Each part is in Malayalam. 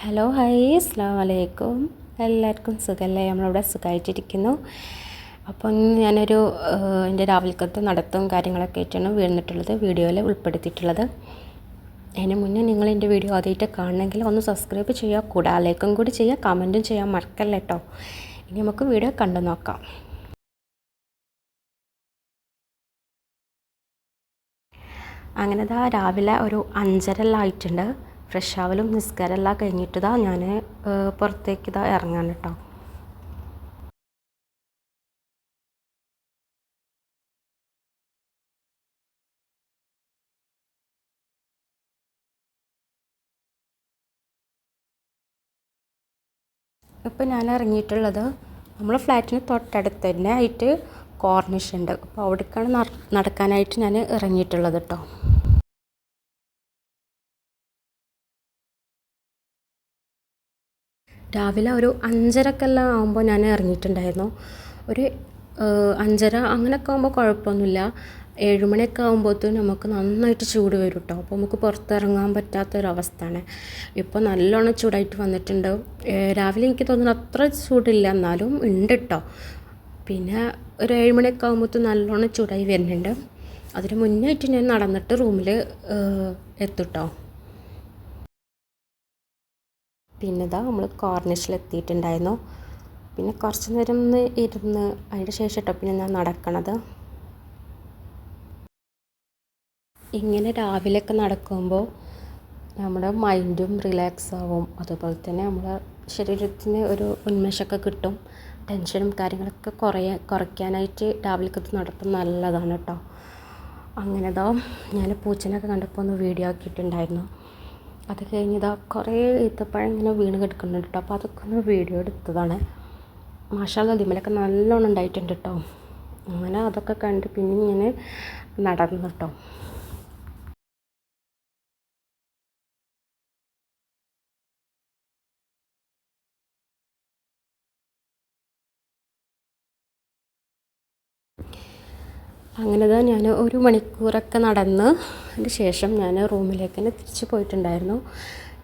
ഹലോ ഹായ് അസ്സലാമു അലൈക്കും. എല്ലാവർക്കും സുഖമല്ലേ? നമ്മളിവിടെ സുഖമായിട്ടിരിക്കുന്നു. അപ്പോൾ ഞാനൊരു എൻ്റെ രാവിലത്തെ നടത്തും കാര്യങ്ങളൊക്കെ ആയിട്ടാണ് വീണിട്ടുള്ളത്, വീഡിയോയിൽ ഉൾപ്പെടുത്തിയിട്ടുള്ളത്. അതിന് മുന്നേ നിങ്ങൾ എൻ്റെ വീഡിയോ ആദ്യമായിട്ട് കാണണമെങ്കിൽ ഒന്ന് സബ്സ്ക്രൈബ് ചെയ്യുക, കൂടാതെ ലൈക്കും കൂടി ചെയ്യുക, കമൻറ്റും ചെയ്യാൻ മറക്കല്ല കേട്ടോ. ഇനി നമുക്ക് വീഡിയോ കണ്ടു നോക്കാം. അങ്ങനെ രാവിലെ ഒരു 5:30 ആയിട്ടുണ്ട്. ഫ്രഷ് ആവലും നിസ്കാരമെല്ലാം കഴിഞ്ഞിട്ട് ഞാൻ പുറത്തേക്ക് ഇറങ്ങാൻ കേട്ടോ. ഇപ്പം ഞാൻ ഇറങ്ങിയിട്ടുള്ളത് നമ്മളെ ഫ്ലാറ്റിന് തൊട്ടടുത്ത് തന്നെ ആയിട്ട് കോർണിഷ് ഉണ്ട്. അപ്പോൾ അവിടേക്കാണ് നടക്കാനായിട്ട് ഞാൻ ഇറങ്ങിയിട്ടുള്ളത് കേട്ടോ. രാവിലെ ഒരു 5:30 ആകുമ്പോൾ ഞാൻ ഇറങ്ങിയിട്ടുണ്ടായിരുന്നു. ഒരു 5:30 അങ്ങനെയൊക്കെ ആകുമ്പോൾ കുഴപ്പമൊന്നുമില്ല. 7 മണിയൊക്കെ ആകുമ്പോഴത്തേനും നമുക്ക് നന്നായിട്ട് ചൂട് വരും കേട്ടോ. അപ്പോൾ നമുക്ക് പുറത്തിറങ്ങാൻ പറ്റാത്തൊരവസ്ഥയാണ്. ഇപ്പോൾ നല്ലോണം ചൂടായിട്ട് വന്നിട്ടുണ്ട്. രാവിലെ എനിക്ക് തോന്നുന്നു അത്ര ചൂടില്ല, എന്നാലും ഉണ്ട് കേട്ടോ. പിന്നെ ഒരു 7 മണിയൊക്കെ ആകുമ്പോഴത്തേനും നല്ലോണം ചൂടായി വരുന്നുണ്ട്. അതിന് മുന്നായിട്ട് ഞാൻ നടന്നിട്ട് റൂമിൽ എത്തും. പിന്നെ നമ്മൾ കോർണിഷിലെത്തിയിട്ടുണ്ടായിരുന്നു. പിന്നെ കുറച്ച് നേരം ഒന്ന് ഇരുന്ന് അതിന് ശേഷം കേട്ടോ പിന്നെ ഞാൻ നടക്കണത്. ഇങ്ങനെ രാവിലെയൊക്കെ നടക്കുമ്പോൾ നമ്മുടെ മൈൻഡും റിലാക്സ് ആവും. അതുപോലെ തന്നെ നമ്മുടെ ശരീരത്തിന് ഒരു ഉന്മേഷമൊക്കെ കിട്ടും. ടെൻഷനും കാര്യങ്ങളൊക്കെ കുറയ്ക്കാനായിട്ട് രാവിലത്തെ നടത്തം നല്ലതാണ് കേട്ടോ. അങ്ങനെ ഞാൻ പൂച്ചനൊക്കെ കണ്ടപ്പോൾ ഒന്ന് വീഡിയോ ആക്കിയിട്ടുണ്ടായിരുന്നു. അത് കഴിഞ്ഞ് കുറേ ഈത്തപ്പഴം ഇങ്ങനെ വീണ് കിടക്കുന്നുണ്ട് കേട്ടോ. അപ്പോൾ അതൊക്കെ ഒന്ന് വീഡിയോ എടുത്തതാണ്. മാഷാഅല്ലാഹ് ഇതിമേലൊക്കെ നല്ലോണം ഉണ്ടായിട്ടുണ്ട് കേട്ടോ. അങ്ങനെ അതൊക്കെ കണ്ട് പിന്നെ ഇങ്ങനെ നടന്നു കേട്ടോ. അങ്ങനെ ഞാൻ 1 മണിക്കൂറൊക്കെ നടന്ന് അതിന് ശേഷം ഞാൻ റൂമിലേക്ക് തന്നെ തിരിച്ച് പോയിട്ടുണ്ടായിരുന്നു.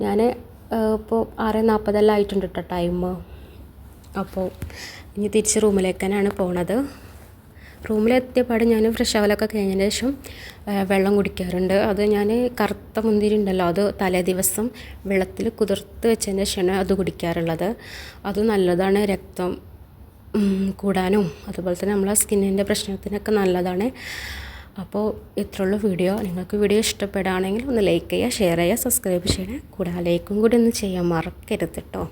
ഞാൻ ഇപ്പോൾ 6:40 ആയിട്ടുണ്ട് കേട്ടോ ടൈം. അപ്പോൾ ഇനി തിരിച്ച് റൂമിലേക്ക് തന്നെയാണ് പോണത്. റൂമിലെത്തിയപാട് ഞാൻ ഫ്രഷ് ആവലൊക്കെ കഴിഞ്ഞതിന് ശേഷം വെള്ളം കുടിക്കാറുണ്ട്. അത് ഞാൻ കറുത്ത മുന്തിരി ഉണ്ടല്ലോ, അത് തലേ ദിവസം വെള്ളത്തിൽ കുതിർത്ത് വെച്ചതിന് ശേഷമാണ് അത് കുടിക്കാറുള്ളത്. അത് നല്ലതാണ്, രക്തം കൂടാനും അതുപോലെ തന്നെ നമ്മളെ സ്കിന്നിൻ്റെ പ്രശ്നത്തിനൊക്കെ നല്ലതാണ്. അപ്പോൾ ഇത്രയുള്ള വീഡിയോ. നിങ്ങൾക്ക് വീഡിയോ ഇഷ്ടപ്പെടുകയാണെങ്കിൽ ഒന്ന് ലൈക്ക് ചെയ്യുക, ഷെയർ ചെയ്യുക, സബ്സ്ക്രൈബ് ചെയ്യണേ. കൂടാതെ ലൈക്കും കൂടി ഒന്ന് ചെയ്യാൻ മറക്കരുത് കേട്ടോ.